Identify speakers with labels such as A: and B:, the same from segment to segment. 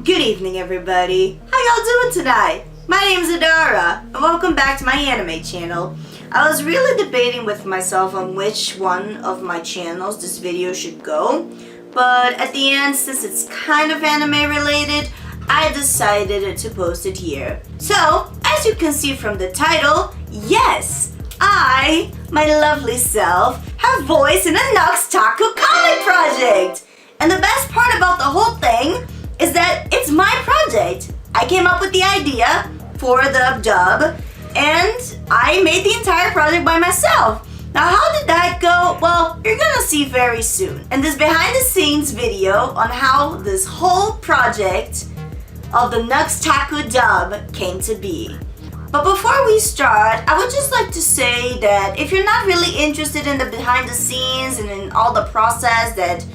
A: Good evening, everybody. How y'all doing tonight? My name's Adara, and welcome back to my anime channel. I was really debating with myself on which one of my channels this video should go, but at the end, since it's kind of anime related, I decided to post it here. So, as you can see from the title, yes, I, my lovely self, have voice in a Nuxtaku comic project! And the best part about the whole thing is that it's my project. I came up with the idea for the dub, and I made the entire project by myself. Now, how did that go? Well, you're gonna see very soon. And this behind the scenes video on how this whole project of the Nuxtaku Dub came to be. But before we start, I would just like to say that if you're not really interested in the behind the scenes and in all the process that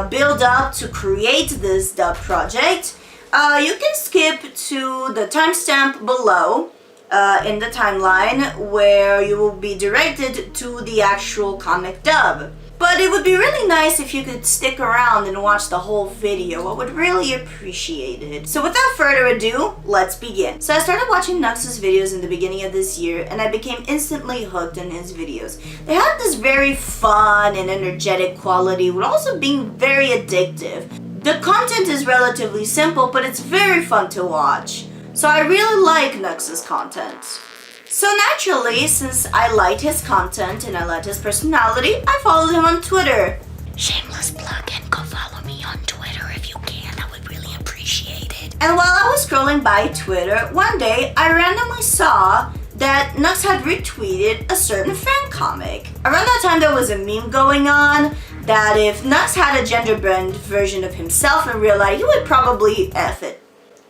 A: build up to create this dub project, you can skip to the timestamp below in the timeline where you will be directed to the actual comic dub. But it would be really nice if you could stick around and watch the whole video. I would really appreciate it. So without further ado, let's begin. So I started watching Nux's videos in the beginning of this year, and I became instantly hooked on his videos. They have this very fun and energetic quality, while also being very addictive. The content is relatively simple, but it's very fun to watch. So I really like Nux's content. So naturally, since I liked his content and I liked his personality, I followed him on Twitter. Shameless plug, and go follow me on Twitter if you can. I would really appreciate it. And while I was scrolling by Twitter, one day I randomly saw that Nux had retweeted a certain fan comic. Around that time there was a meme going on that if Nux had a gender-bend version of himself in real life, he would probably F it.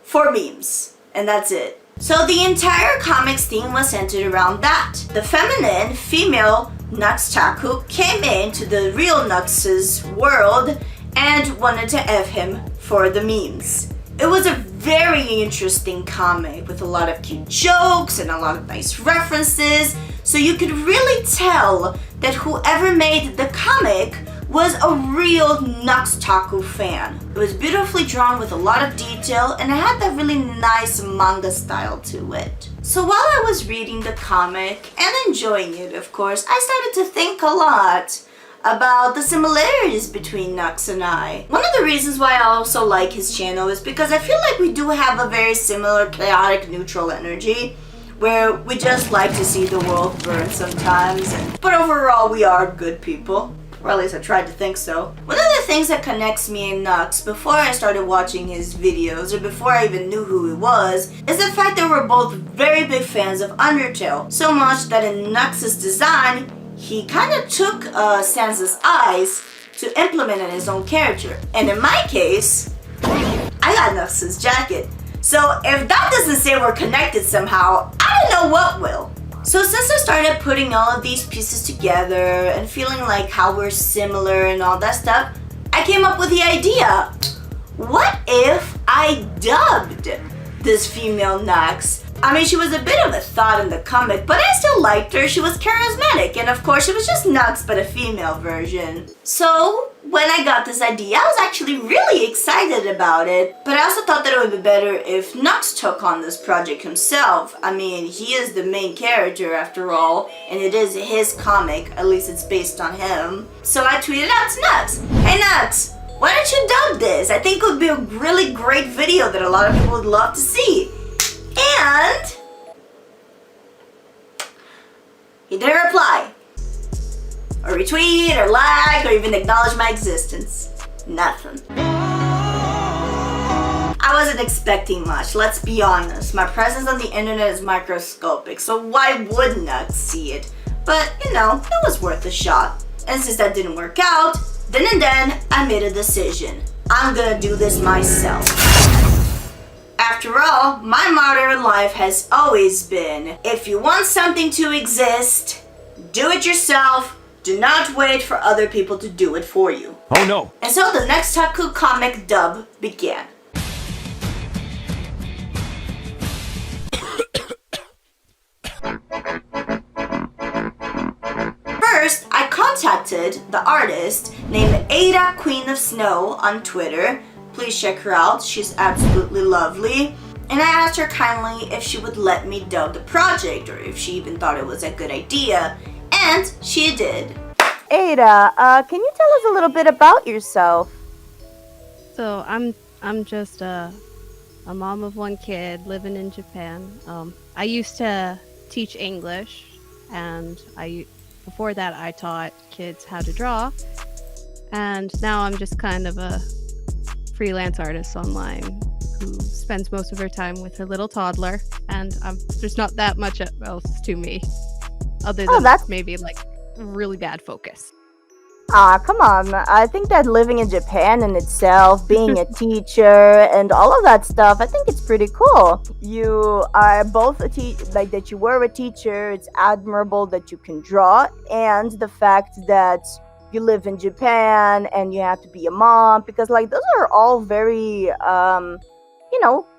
A: For memes. And that's it. So the entire comic's theme was centered around that. The feminine, female Nuxtaku came into the real Nux's world and wanted to F him for the memes. It was a very interesting comic with a lot of cute jokes and a lot of nice references, so you could really tell that whoever made the comic was a real Nuxtaku fan. It was beautifully drawn with a lot of detail, and it had that really nice manga style to it. So while I was reading the comic and enjoying it, of course, I started to think a lot about the similarities between Nux and I. One of the reasons why I also like his channel is because I feel like we do have a very similar chaotic neutral energy, where we just like to see the world burn sometimes, but overall we are good people. Or at least I tried to think so. One of the things that connects me and Nux before I started watching his videos, or before I even knew who he was, is the fact that we're both very big fans of Undertale. So much that in Nux's design, he kind of took Sansa's eyes to implement in his own character. And in my case, I got Nux's jacket. So if that doesn't say we're connected somehow, I don't know what will. So since I started putting all of these pieces together and feeling like how we're similar and all that stuff, I came up with the idea. What if I dubbed this female Nux? I mean, she was a bit of a thought in the comic, but I still liked her. She was charismatic, and of course, it was just Nux, but a female version. So when I got this idea, I was actually really excited about it, but I also thought that it would be better if Nux took on this project himself. I mean, he is the main character after all, and it is his comic, at least it's based on him. So I tweeted out to Nux, "Hey Nux, why don't you dub this? I think it would be a really great video that a lot of people would love to see." And he didn't reply, or retweet, or like, or even acknowledge my existence. Nothing. I wasn't expecting much, let's be honest. My presence on the internet is microscopic, so why wouldn't I see it? But, you know, it was worth a shot. And since that didn't work out, then and then, I made a decision. I'm gonna do this myself. After all, my motto in life has always been, if you want something to exist, do it yourself. Do not wait for other people to do it for you.
B: Oh no!
A: And so the Nuxtaku Comic Dub began. First, I contacted the artist named Ada Queen of Snow on Twitter Please check her out. She's absolutely lovely. And I asked her kindly if she would let me dub the project or if she even thought it was a good idea. And she did. Ada, can you tell us a little bit about yourself?
B: So I'm just a mom of one kid living in Japan. I used to teach English, and before that I taught kids how to draw, and now I'm just kind of a freelance artist online who spends most of her time with her little toddler, and there's not that much else to me other than maybe like really bad focus.
A: Come on. I think that living in Japan in itself, being a teacher and all of that stuff, I think it's pretty cool. You are both like that you were a teacher. It's admirable that you can draw, and the fact that you live in Japan and you have to be a mom, because like those are all very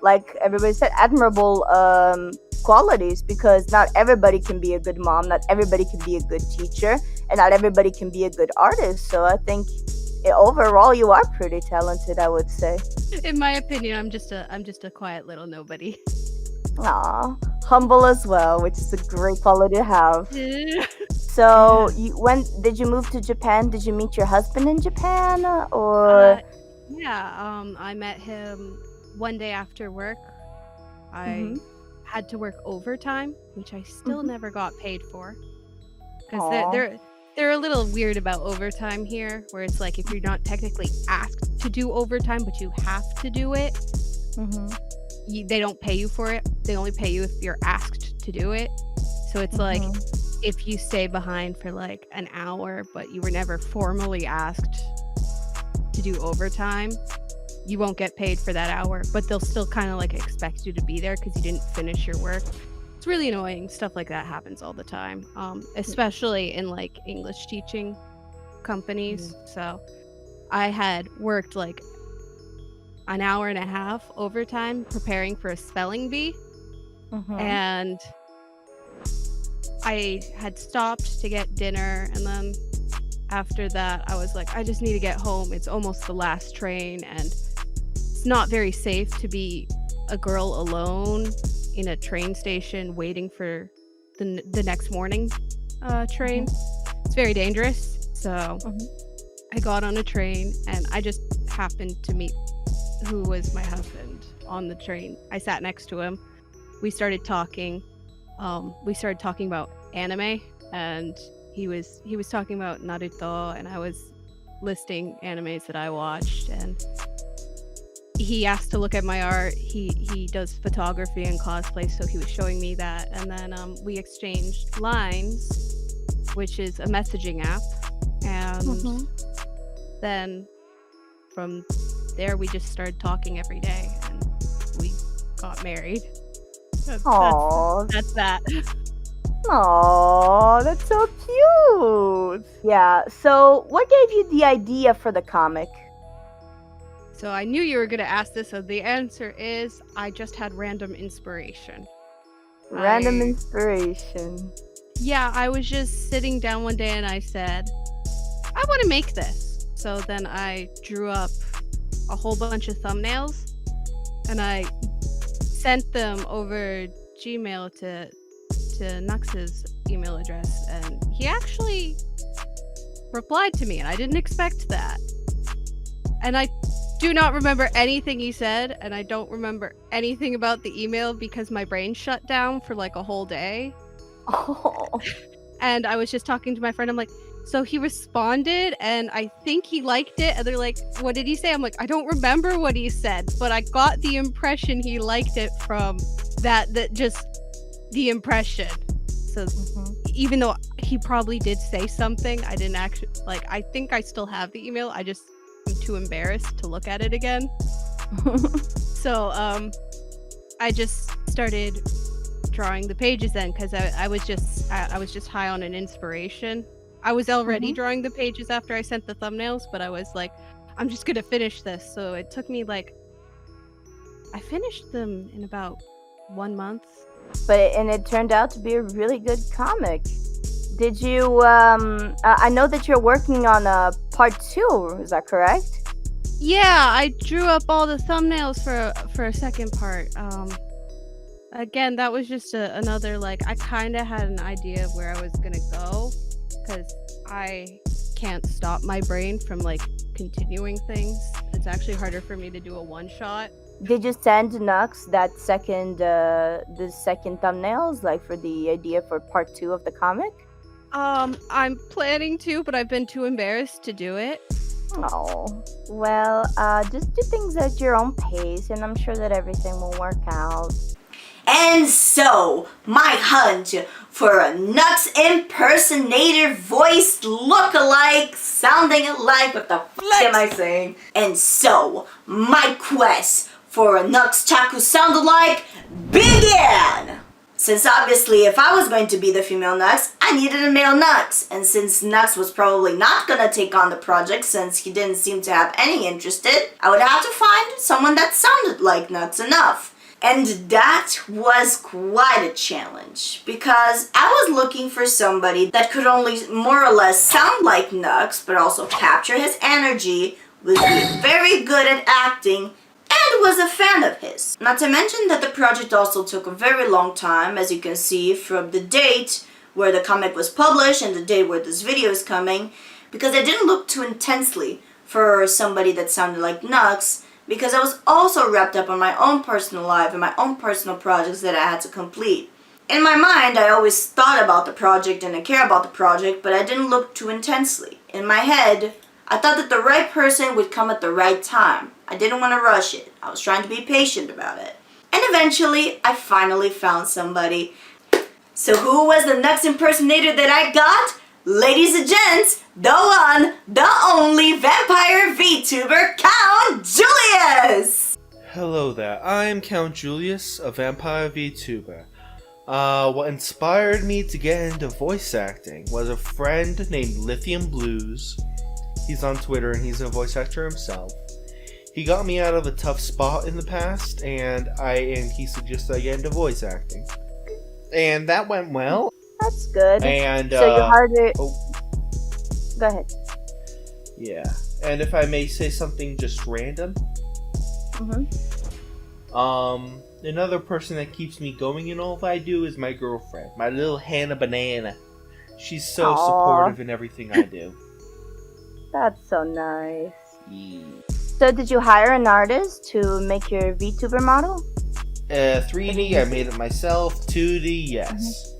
A: like everybody said, admirable qualities, because not everybody can be a good mom, not everybody can be a good teacher, and not everybody can be a good artist. So I think overall you are pretty talented, I would say.
B: In my opinion, I'm just a quiet little nobody.
A: Aw, humble as well, which is a great quality to have. So when did you move to Japan? Did you meet your husband in Japan, or?
B: I met him one day after work. I had to work overtime, which I still never got paid for, because they're a little weird about overtime here, where it's like if you're not technically asked to do overtime but you have to do it, they don't pay you for it. They only pay you if you're asked to do it. So it's like if you stay behind for like an hour but you were never formally asked to do overtime, you won't get paid for that hour, but they'll still kind of like expect you to be there because you didn't finish your work. It's really annoying. Stuff like that happens all the time, especially in like English teaching companies. So I had worked like an hour and a half overtime preparing for a spelling bee, and I had stopped to get dinner, and then after that I was like, I just need to get home. It's almost the last train, and it's not very safe to be a girl alone in a train station waiting for the next morning train. It's very dangerous. So I got on a train, and I just happened to meet who was my husband on the train. I sat next to him. We started talking. We started talking about anime, and he was talking about Naruto, and I was listing animes that I watched, and he asked to look at my art. He does photography and cosplay, so he was showing me that, and then we exchanged lines, which is a messaging app, and then from there we just started talking every day, and we got married. That's that.
A: Aww, that's so cute. Yeah, so what gave you the idea for the comic?
B: So I knew you were going to ask this, so the answer is I just had random inspiration.
A: Inspiration.
B: Yeah, I was just sitting down one day and I said, I want to make this. So then I drew up a whole bunch of thumbnails, and I sent them over Gmail to Nux's email address, and he actually replied to me, and I didn't expect that. And I do not remember anything he said, and I don't remember anything about the email because my brain shut down for like a whole day. And I was just talking to my friend. I'm like, so he responded, and I think he liked it. And they're like, what did he say? I'm like, I don't remember what he said, but I got the impression he liked it from that just the impression. So even though he probably did say something, I didn't actually, like, I think I still have the email. I just am too embarrassed to look at it again. So I just started drawing the pages then, because I was just high on an inspiration. I was already drawing the pages after I sent the thumbnails, but I was like, I'm just gonna finish this. So it took me I finished them in about 1 month.
A: But it turned out to be a really good comic. Did you I know that you're working on a part 2, is that correct?
B: Yeah, I drew up all the thumbnails for a second part. Again, that was just another, like, I kind of had an idea of where I was gonna go, because I can't stop my brain from, like, continuing things. It's actually harder for me to do a one-shot.
A: Did you send Nux the second thumbnails, like for the idea for part 2 of the comic?
B: I'm planning to, but I've been too embarrassed to do it.
A: Oh, well, just do things at your own pace, and I'm sure that everything will work out. And so, my hunt for a Nux impersonator voiced look-alike, sounding alike, what the fuck am I saying? And so, my quest for a Nuxtaku sound-alike began! Since obviously if I was going to be the female Nux, I needed a male Nux. And since Nux was probably not gonna take on the project since he didn't seem to have any interest in, I would have to find someone that sounded like Nux enough. And that was quite a challenge, because I was looking for somebody that could only more or less sound like Nux, but also capture his energy, was very good at acting, and was a fan of his. Not to mention that the project also took a very long time, as you can see from the date where the comic was published and the date where this video is coming, because I didn't look too intensely for somebody that sounded like Nux, because I was also wrapped up on my own personal life and my own personal projects that I had to complete. In my mind, I always thought about the project and I care about the project, but I didn't look too intensely. In my head, I thought that the right person would come at the right time. I didn't want to rush it. I was trying to be patient about it. And eventually, I finally found somebody. So who was the Nux impersonator that I got? Ladies and gents, the one, the only vampire VTuber, Count Julius!
C: Hello there, I'm Count Julius, a vampire VTuber. What inspired me to get into voice acting was a friend named Lithium Blues. He's on Twitter and he's a voice actor himself. He got me out of a tough spot in the past, and he suggested I get into voice acting. And that went well.
A: That's good.
C: And
A: so you harder. Oh. Go ahead.
C: Yeah, and if I may say something just random. Another person that keeps me going in all I do is my girlfriend, my little Hannah Banana. She's so supportive in everything I do.
A: That's so nice.
C: Yeah.
A: So did you hire an artist to make your VTuber model?
C: 3D, I made it myself. 2D, yes.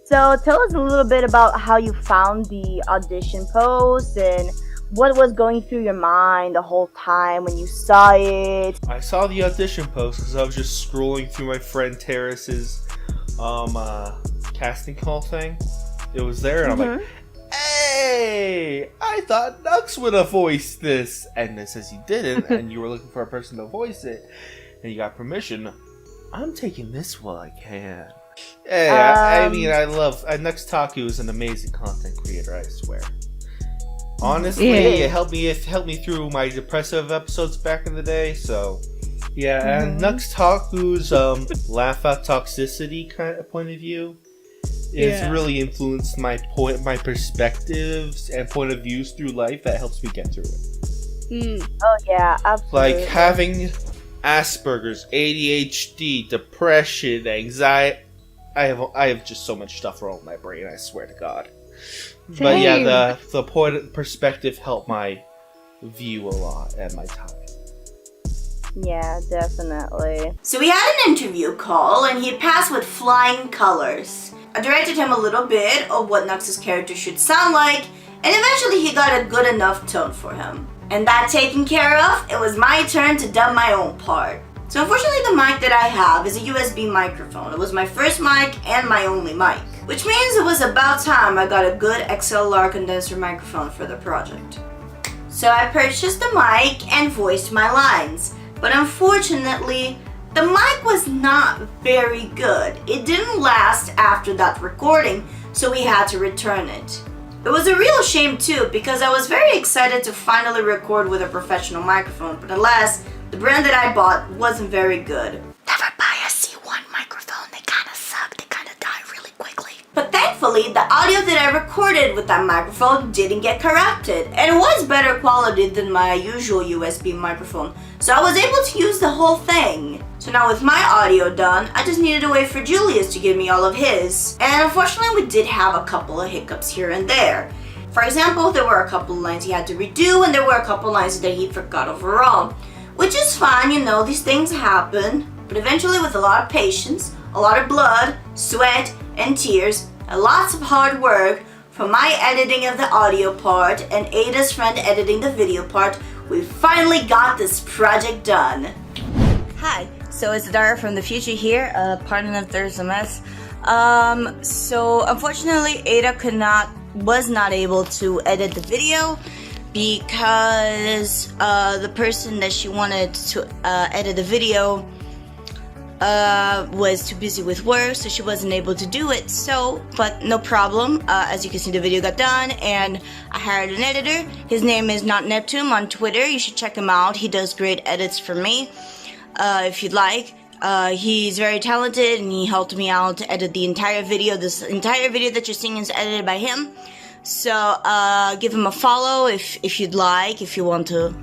A: So tell us a little bit about how you found the audition post and what was going through your mind the whole time when you saw it.
C: I saw the audition post because I was just scrolling through my friend Terrace's casting call thing. It was there and I'm like, hey, I thought Nux would have voiced this. And it says you didn't and you were looking for a person to voice it and you got permission. I'm taking this while I can. Hey, I mean, I love Nuxtaku is an amazing content creator. I swear. Honestly, it helped me through my depressive episodes back in the day. So, yeah, and Nuxtaku's laugh at toxicity kind of point of view is really influenced my perspectives and point of views through life. That helps me get through it.
A: Oh yeah, absolutely.
C: Like having Asperger's, ADHD, depression, anxiety. I have just so much stuff wrong with my brain, I swear to God. Same. But yeah, the point of perspective helped my view a lot and my time.
A: Yeah, definitely. So we had an interview call and he passed with flying colors. I directed him a little bit of what Nux's character should sound like, and eventually he got a good enough tone for him. And that taken care of, it was my turn to dub my own part. So unfortunately the mic that I have is a USB microphone. It was my first mic and my only mic, which means it was about time I got a good XLR condenser microphone for the project. So I purchased the mic and voiced my lines, but unfortunately the mic was not very good. It didn't last after that recording, so we had to return it. It was a real shame too, because I was very excited to finally record with a professional microphone, but alas, the brand that I bought wasn't very good. Never buy a C1 microphone, they kinda suck, they kinda die really quickly. But thankfully Thankfully, the audio that I recorded with that microphone didn't get corrupted, and it was better quality than my usual USB microphone, so I was able to use the whole thing. So now with my audio done, I just needed to wait for Julius to give me all of his, and unfortunately we did have a couple of hiccups here and there. For example, there were a couple lines he had to redo, and there were a couple lines that he forgot overall. Which is fine, you know, these things happen, but eventually with a lot of patience, a lot of blood, sweat, and tears, and lots of hard work from my editing of the audio part and Ada's friend editing the video part, we finally got this project done. Hi, so it's Dara from the future here. Pardon if there's a mess. So unfortunately Ada was not able to edit the video because the person that she wanted to edit the video was too busy with work, so she wasn't able to do it. So, but no problem. As you can see, the video got done, and I hired an editor. His name is Not Neptune on Twitter. You should check him out. He does great edits for me. If you'd like. He's very talented, and he helped me out to edit the entire video. This entire video that you're seeing is edited by him. So, give him a follow if you'd like, if you want to,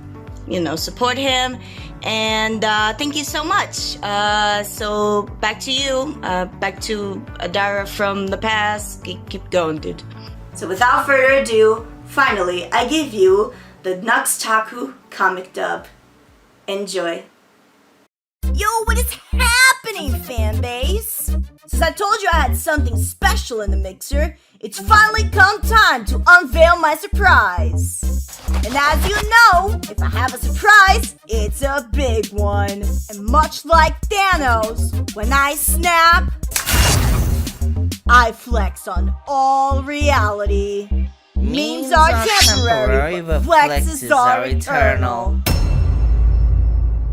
A: you know, support him. And, thank you so much. So, back to you. Back to Adara from the past. Keep going, dude. So, without further ado, finally, I give you the Nuxtaku Comic Dub. Enjoy. Yo, what is happening, fanbase? Since I told you I had something special in the mixer, it's finally come time to unveil my surprise. And as you know, if I have a surprise, it's a big one. And much like Thanos, when I snap, I flex on all reality. Memes are temporary, but flexes are eternal.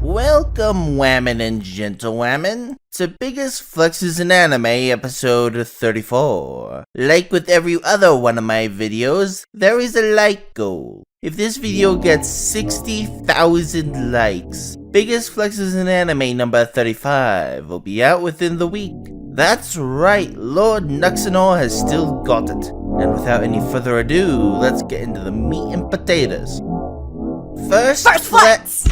D: Welcome, whammin' and gentlewomen, to Biggest Flexes in Anime episode 34. Like with every other one of my videos, there is a like goal. If this video gets 60,000 likes, Biggest Flexes in Anime number 35 will be out within the week. That's right, Lord Nuxtaku has still got it. And without any further ado, let's get into the meat and potatoes. First flex!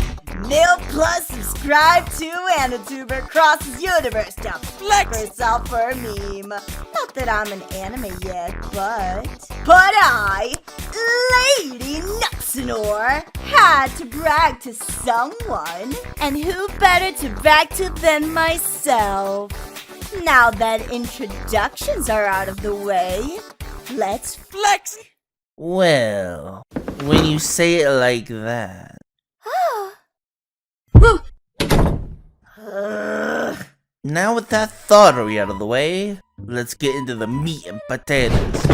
A: Nil plus subscribe to Anituber crosses universe to flex herself for a meme. Not that I'm an anime yet, but I, Lady Nuxtaku, had to brag to someone, and who better to brag to than myself? Now that introductions are out of the way, let's flex.
D: Well, when you say it like that. Now with that thoughterry out of the way, let's get into the meat and potatoes.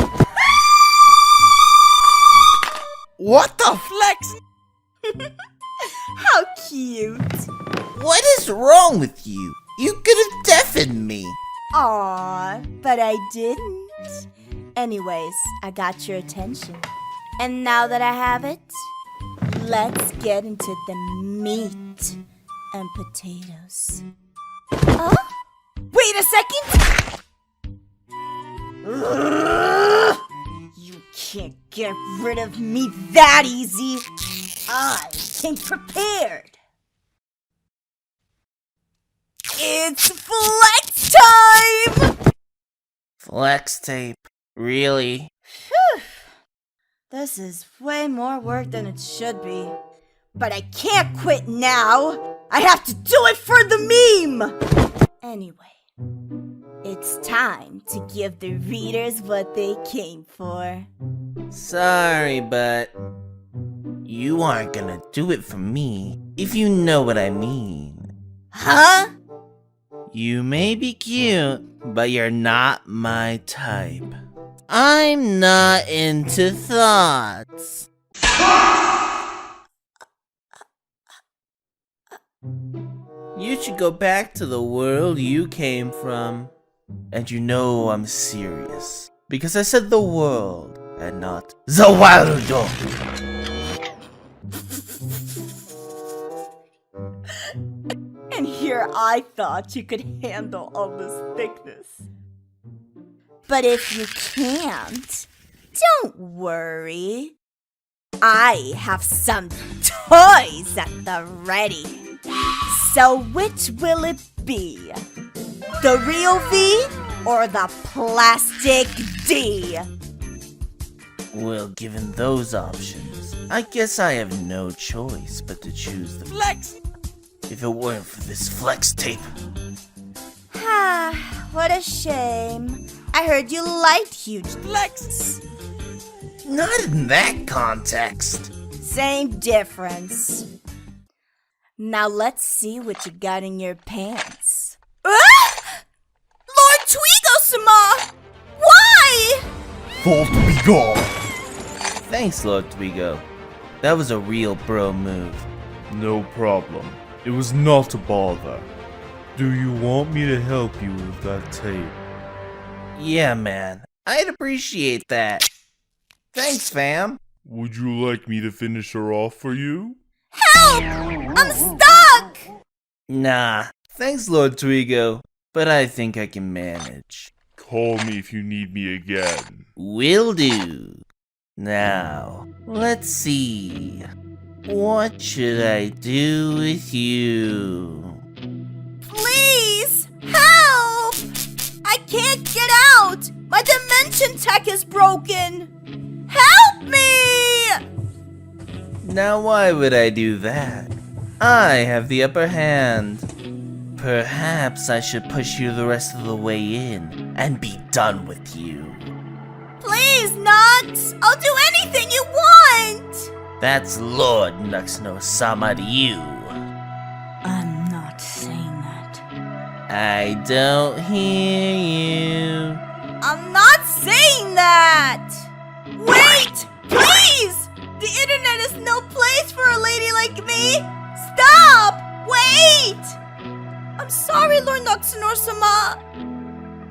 D: What the flex?
A: How cute.
D: What is wrong with you? You could have deafened me.
A: Aw, but I didn't. Anyways, I got your attention. And now that I have it, let's get into the meat and potatoes. Huh? Wait a second! You can't get rid of me that easy. I came prepared. It's flex time!
D: Flex tape. Really?
A: Phew. This is way more work than it should be. But I can't quit now. I have to do it for the meme. Anyway, it's time to give the readers what they came for.
D: Sorry, but you aren't gonna do it for me, if you know what I mean.
A: Huh?
D: You may be cute, but you're not my type. I'm not into thoughts. You should go back to the world you came from. And you know I'm serious. Because I said the world, and not the world.
A: And here I thought you could handle all this thickness. But if you can't, don't worry. I have some toys at the ready. So which will it be? The real V or the plastic D?
D: Well, given those options, I guess I have no choice but to choose the Flex. If it weren't for this Flex tape.
A: What a shame. I heard you liked huge Flexes.
D: Not in that context.
A: Same difference. Now let's see what you got in your pants. Ah! Lord Twigo-sama! Why?
C: Fault be gone.
D: Thanks, Lord Twigo. That was a real bro move.
C: No problem. It was not a bother. Do you want me to help you with that tape?
D: Yeah, man. I'd appreciate that. Thanks, fam.
C: Would you like me to finish her off for you?
A: Help! I'm stuck!
D: Nah, thanks, Lord Twigo. But I think I can manage.
C: Call me if you need me again.
D: Will do. Now, let's see. What should I do with you?
A: Please! Help! I can't get out! My dimension tech is broken! Help me!
D: Now why would I do that? I have the upper hand. Perhaps I should push you the rest of the way in and be done with you.
A: Please, Nux! I'll do anything you want!
D: That's Lord Nuxtaku-sama to you.
A: I'm not saying that.
D: I don't hear you.
A: I'm not saying that! Wait! Please! The internet is no place for a lady like me! Stop! Wait! I'm sorry, Lord Nuxtaku-sama.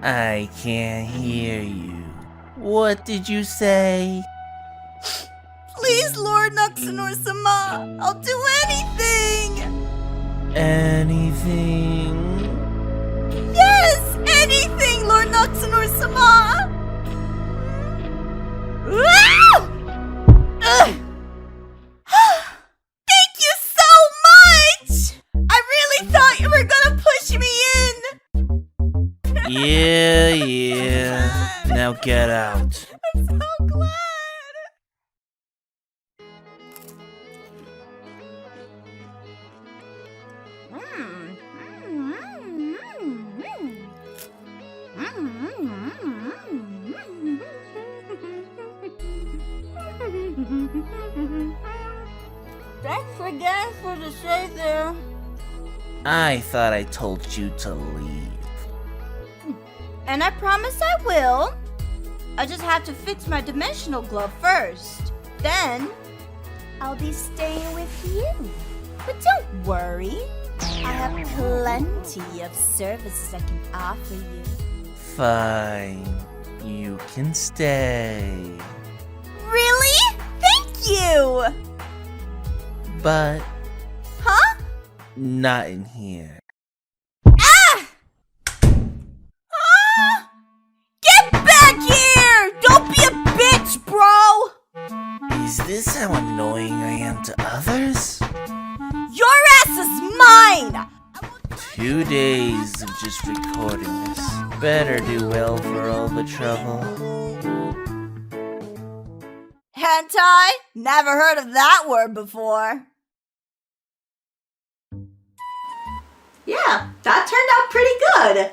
D: I can't hear you. What did you say?
A: Please, Lord Nuxtaku-sama. I'll do anything!
D: Anything?
A: Yes! Anything, Lord Nuxtaku-sama! Thank you so much! I really thought you were gonna push me in!
D: Yeah. Now get out.
A: I'm so glad! Thanks again for the shade there.
D: I thought I told you to leave.
A: And I promise I will. I just have to fix my dimensional glove first. Then, I'll be staying with you. But don't worry. I have plenty of services I can offer you.
D: Fine. You can stay.
A: Really? Thank you!
D: But
A: Huh?
D: not in here.
A: Ah! Ah! Get back here! Don't be a bitch, bro!
D: Is this how annoying I am to others?
A: Your ass is mine!
D: 2 days of just recording this. Better do well for all the trouble.
A: Hentai? Never heard of that word before. Yeah, that turned out pretty good.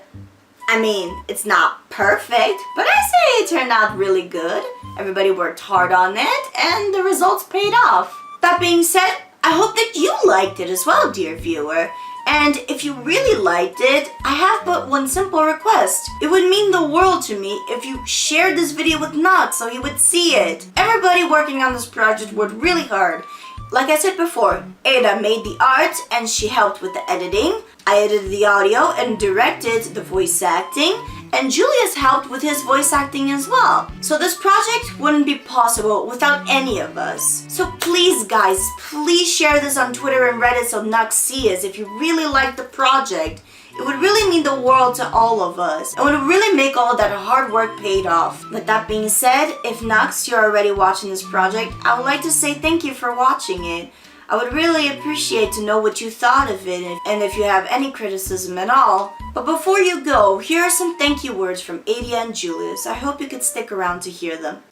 A: I mean, it's not perfect, but I say it turned out really good. Everybody worked hard on it, and the results paid off. That being said, I hope that you liked it as well, dear viewer. And if you really liked it, I have but one simple request. It would mean the world to me if you shared this video with Nux so he would see it. Everybody working on this project worked really hard. Like I said before, Ada made the art and she helped with the editing. I edited the audio and directed the voice acting. and Julius helped with his voice acting as well. So this project wouldn't be possible without any of us. So please guys, please share this on Twitter and Reddit so Nux sees if you really like the project. It would really mean the world to all of us and would really make all that hard work paid off. With that being said, if Nux, you're already watching this project, I would like to say thank you for watching it. I would really appreciate to know what you thought of it and if you have any criticism at all. But before you go, here are some thank you words from Adia and Julius. I hope you could stick around to hear them.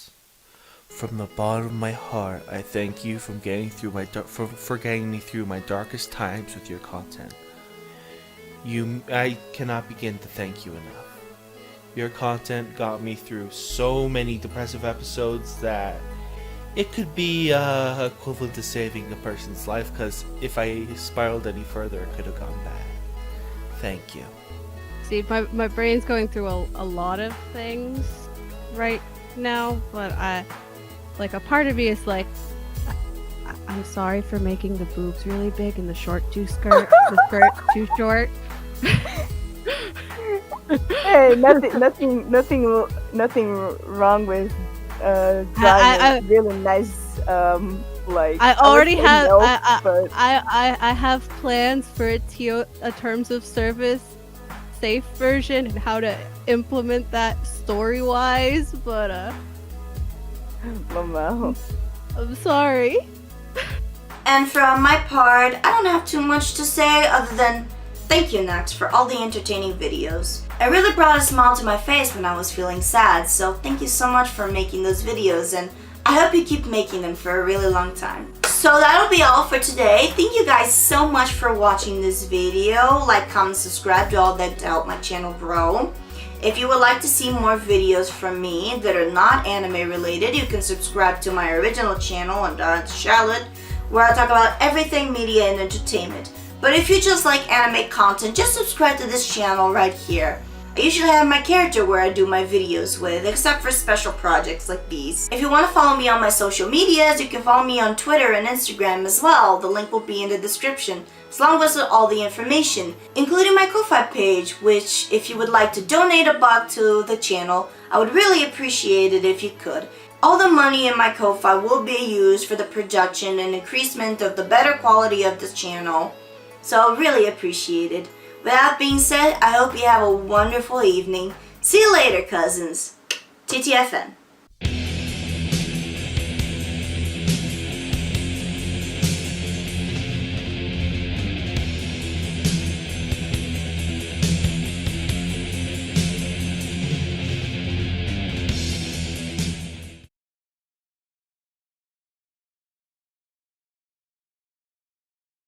C: From the bottom of my heart, I thank you for getting me through my darkest times with your content. I cannot begin to thank you enough. Your content got me through so many depressive episodes that it could be equivalent to saving a person's life, because if I spiraled any further, it could have gone bad. Thank you.
B: See, my brain's going through a lot of things right now, but a part of me is like, I'm sorry for making the boobs really big and the skirt too short.
E: Hey, nothing wrong with drawing a really nice
B: I already have I have plans for a terms of service safe version and how to implement that story wise, but
E: Mama.
B: I'm sorry.
A: And from my part, I don't have too much to say other than thank you, Nux, for all the entertaining videos. It really brought a smile to my face when I was feeling sad, so thank you so much for making those videos, and I hope you keep making them for a really long time. So that'll be all for today. Thank you guys so much for watching this video. Like, comment, subscribe, do all that to help my channel grow. If you would like to see more videos from me that are not anime related, you can subscribe to my original channel, Untitled Chapter, where I talk about everything media and entertainment. But if you just like anime content, just subscribe to this channel right here. I usually have my character where I do my videos with, except for special projects like these. If you want to follow me on my social medias, you can follow me on Twitter and Instagram as well. The link will be in the description, along with all the information, including my Ko-Fi page, which if you would like to donate $1 to the channel, I would really appreciate it if you could. All the money in my Ko-Fi will be used for the production and increasement of the better quality of this channel, so I really appreciate it. With that being said, I hope you have a wonderful evening. See you later, cousins. TTFN.